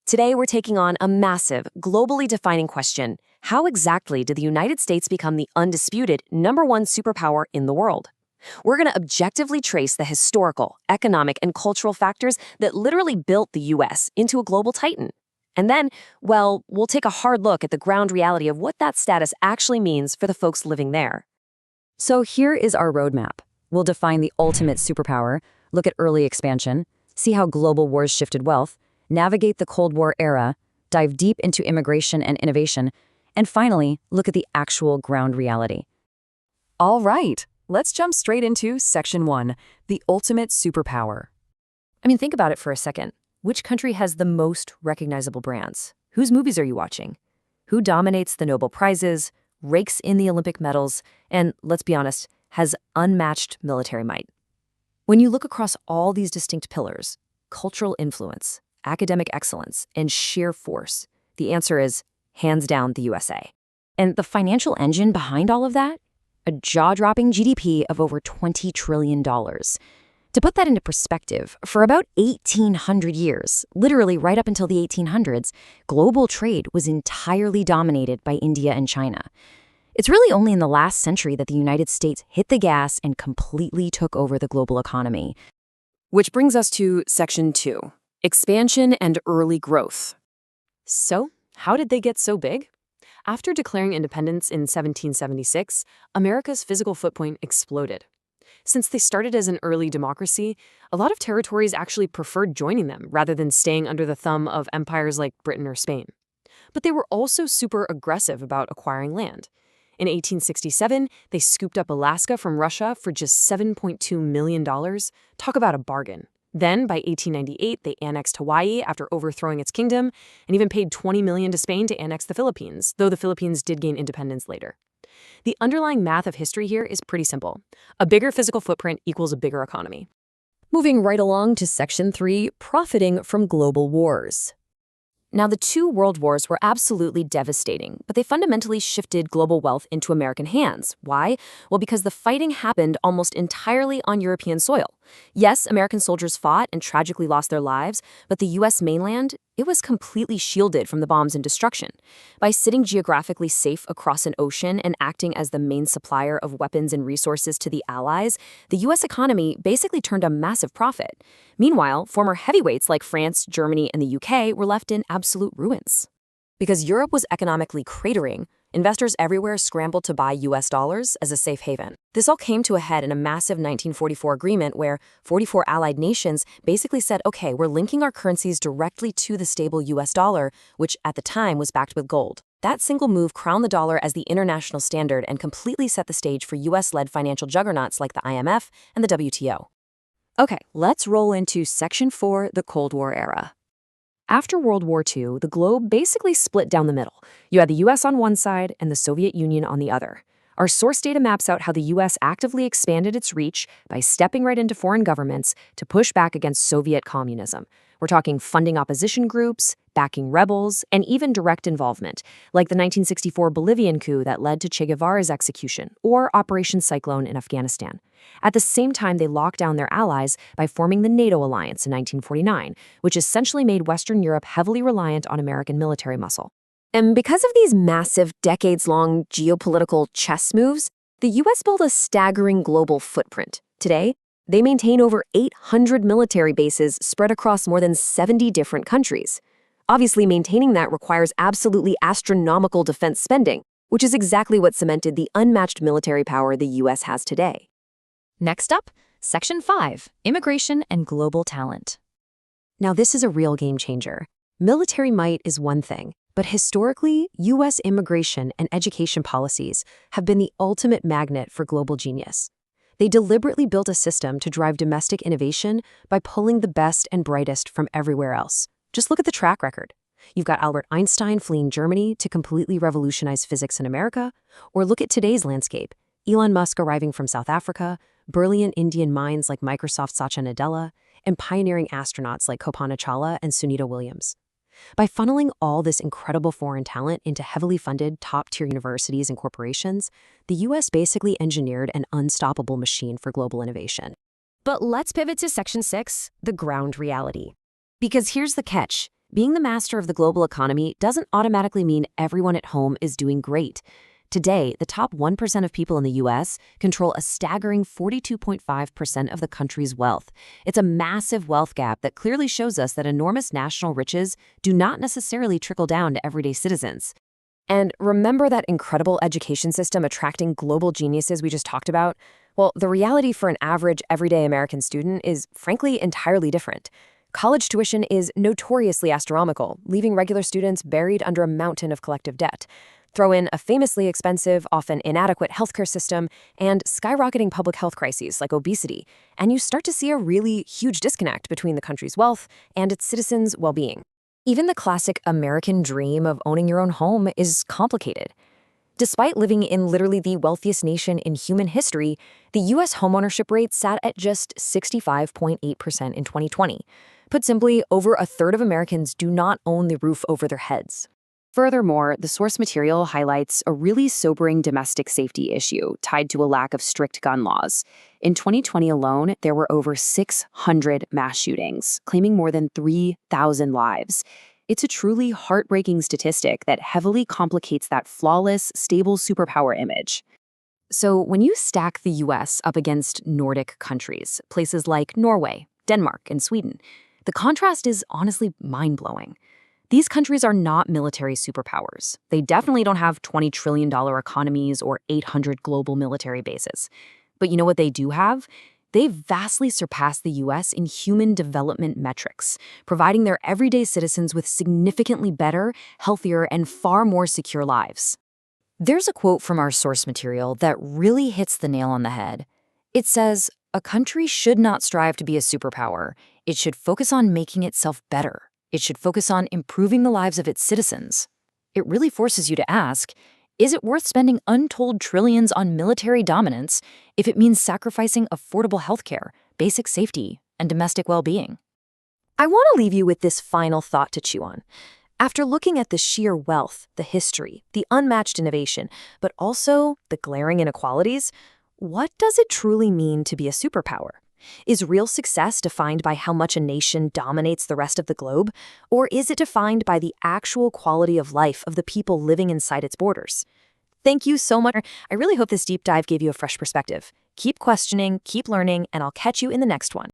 Today, we're taking on a massive, globally defining question. How exactly did the United States become the undisputed #1 superpower in the world? We're going to objectively trace the historical, economic, and cultural factors that literally built the U.S. into a global titan. And then, well, we'll take a hard look at the ground reality of what that status actually means for the folks living there. So here is our roadmap. We'll define the ultimate superpower, look at early expansion, see how global wars shifted wealth, navigate the Cold War era, dive deep into immigration and innovation, and finally, look at the actual ground reality. All right, let's jump straight into Section 1, the ultimate superpower. Think about it for a second. Which country has the most recognizable brands? Whose movies are you watching? Who dominates the Nobel Prizes, rakes in the Olympic medals, and, let's be honest, has unmatched military might? When you look across all these distinct pillars, cultural influence, academic excellence, and sheer force, the answer is, hands down, the USA. And the financial engine behind all of that? A jaw-dropping GDP of over $20 trillion. To put that into perspective, for about 1,800 years, literally right up until the 1800s, global trade was entirely dominated by India and China. It's really only in the last century that the United States hit the gas and completely took over the global economy. Which brings us to Section 2, expansion and early growth. So, how did they get so big? After declaring independence in 1776, America's physical footprint exploded. Since they started as an early democracy, a lot of territories actually preferred joining them rather than staying under the thumb of empires like Britain or Spain. But they were also super aggressive about acquiring land. In 1867, they scooped up Alaska from Russia for just $7.2 million. Talk about a bargain. Then, by 1898, they annexed Hawaii after overthrowing its kingdom, and even paid $20 million to Spain to annex the Philippines, though the Philippines did gain independence later. The underlying math of history here is pretty simple. A bigger physical footprint equals a bigger economy. Moving right along to Section 3, profiting from global wars. Now, the two world wars were absolutely devastating, but they fundamentally shifted global wealth into American hands. Why? Well, because the fighting happened almost entirely on European soil. Yes, American soldiers fought and tragically lost their lives, but the U.S. mainland, it was completely shielded from the bombs and destruction. By sitting geographically safe across an ocean and acting as the main supplier of weapons and resources to the Allies, the U.S. economy basically turned a massive profit. Meanwhile, former heavyweights like France, Germany, and the UK were left in absolute ruins. Because Europe was economically cratering, investors everywhere scrambled to buy U.S. dollars as a safe haven. This all came to a head in a massive 1944 agreement where 44 allied nations basically said, okay, we're linking our currencies directly to the stable U.S. dollar, which at the time was backed with gold. That single move crowned the dollar as the international standard and completely set the stage for U.S.-led financial juggernauts like the IMF and the WTO. Okay, let's roll into Section 4, the Cold War era. After World War II, the globe basically split down the middle. You had the U.S. on one side and the Soviet Union on the other. Our source data maps out how the U.S. actively expanded its reach by stepping right into foreign governments to push back against Soviet communism. We're talking funding opposition groups, backing rebels, and even direct involvement, like the 1964 Bolivian coup that led to Che Guevara's execution, or Operation Cyclone in Afghanistan. At the same time, they locked down their allies by forming the NATO alliance in 1949, which essentially made Western Europe heavily reliant on American military muscle. And because of these massive, decades-long geopolitical chess moves, the U.S. built a staggering global footprint. Today, they maintain over 800 military bases spread across more than 70 different countries. Obviously, maintaining that requires absolutely astronomical defense spending, which is exactly what cemented the unmatched military power the U.S. has today. Next up, Section 5, immigration and global talent. Now, this is a real game changer. Military might is one thing, but historically, U.S. immigration and education policies have been the ultimate magnet for global genius. They deliberately built a system to drive domestic innovation by pulling the best and brightest from everywhere else. Just look at the track record. You've got Albert Einstein fleeing Germany to completely revolutionize physics in America, or look at today's landscape. Elon Musk arriving from South Africa, brilliant Indian minds like Microsoft's Satya Nadella, and pioneering astronauts like Kalpana Chawla and Sunita Williams. By funneling all this incredible foreign talent into heavily funded top-tier universities and corporations, the U.S. basically engineered an unstoppable machine for global innovation. But let's pivot to Section 6, the ground reality. Because here's the catch. being the master of the global economy doesn't automatically mean everyone at home is doing great. Today, the top 1% of people in the U.S. control a staggering 42.5% of the country's wealth. It's a massive wealth gap that clearly shows us that enormous national riches do not necessarily trickle down to everyday citizens. And remember that incredible education system attracting global geniuses we just talked about? Well, the reality for an average, everyday American student is, frankly, entirely different. College tuition is notoriously astronomical, leaving regular students buried under a mountain of collective debt. Throw in a famously expensive, often inadequate healthcare system and skyrocketing public health crises like obesity, and you start to see a really huge disconnect between the country's wealth and its citizens' well-being. Even the classic American dream of owning your own home is complicated. Despite living in literally the wealthiest nation in human history, the U.S. homeownership rate sat at just 65.8% in 2020. Put simply, over a third of Americans do not own the roof over their heads. Furthermore, the source material highlights a really sobering domestic safety issue tied to a lack of strict gun laws. In 2020 alone, there were over 600 mass shootings, claiming more than 3,000 lives. It's a truly heartbreaking statistic that heavily complicates that flawless, stable superpower image. So when you stack the US up against Nordic countries, places like Norway, Denmark, and Sweden, the contrast is honestly mind-blowing. These countries are not military superpowers. They definitely don't have $20 trillion economies or 800 global military bases. But you know what they do have? They've vastly surpassed the U.S. in human development metrics, providing their everyday citizens with significantly better, healthier, and far more secure lives. There's a quote from our source material that really hits the nail on the head. It says, "A country should not strive to be a superpower. It should focus on making itself better. It should focus on improving the lives of its citizens." It really forces you to ask, is it worth spending untold trillions on military dominance if it means sacrificing affordable healthcare, basic safety, and domestic well-being? I want to leave you with this final thought to chew on. After looking at the sheer wealth, the history, the unmatched innovation, but also the glaring inequalities, what does it truly mean to be a superpower? Is real success defined by how much a nation dominates the rest of the globe, or is it defined by the actual quality of life of the people living inside its borders? Thank you so much. I really hope this deep dive gave you a fresh perspective. Keep questioning, keep learning, and I'll catch you in the next one.